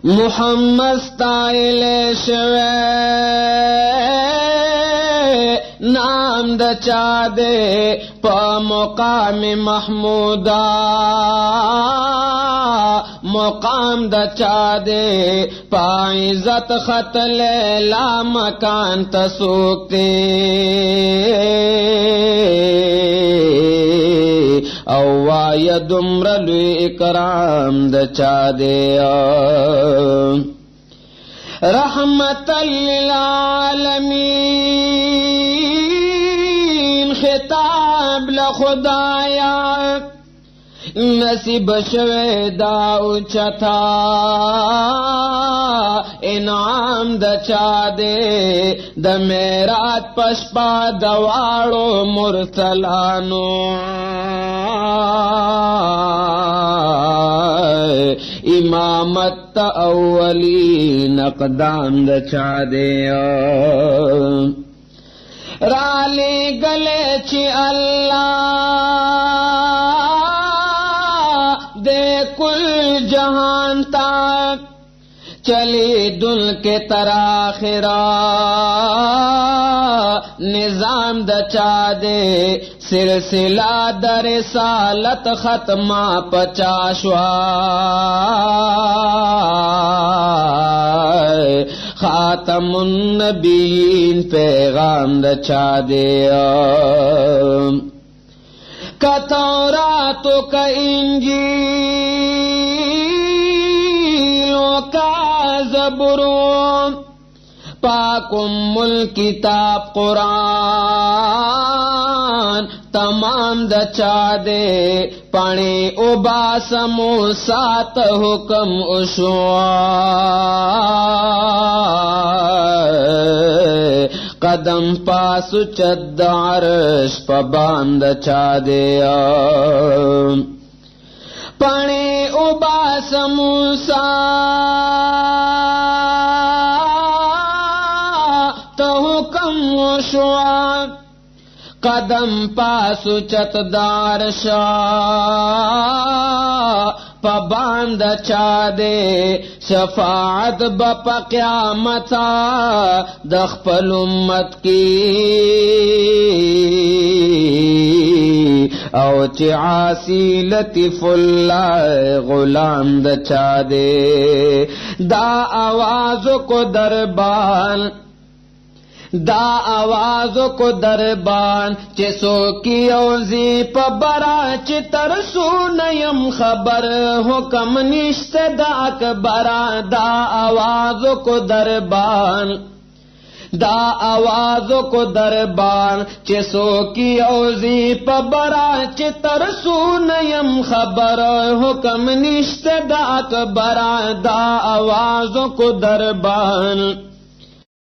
محمد ستایل شوے نام د چا دے پا مقام محمودا مقام د چا دے پا عزت خط لیلا مکان تسوکتے او وای دمرل اکرام د چا دے رحمت للعالمین خطاب لخدایا نصیب شوے دا اوچتا انعام د چا دے د میرات پشپا دواړو مرسلانو امامت اولین اقدام د چا دے رالی گلے چی اللہ دے کل جہان تک چلی دل کے تراخرا نظام د چا دے سلسلہ در رسالت ختمہ پچاشوا خاتم النبیین پیغام د چا دے کتورات کا انجیل کا زبور پاک الکتاب قرآن تمام د چا دے پانی اباسمو سات حکم اشوا قدم پاس چد عرش پباند چا دے پانی اباسمو سات حکم اشوا قدم پاسو چت دار شاہ پباند چا دے شفاعت بپا قیامتا دخپل امت کی او چی عاسی لطف اللہ غلام د چا دے دا آوازو کو دربان دا آوازو کو دربان چی سوکی اوزی پا برا چی ترسو نیم خبر حکم نشت دا اکبرا دا آوازو کو دربان دا آوازو کو دربان چی سوکی اوزی پا برا چی ترسو نیم خبر حکم نشت دا اکبرا دا آوازو کو دربان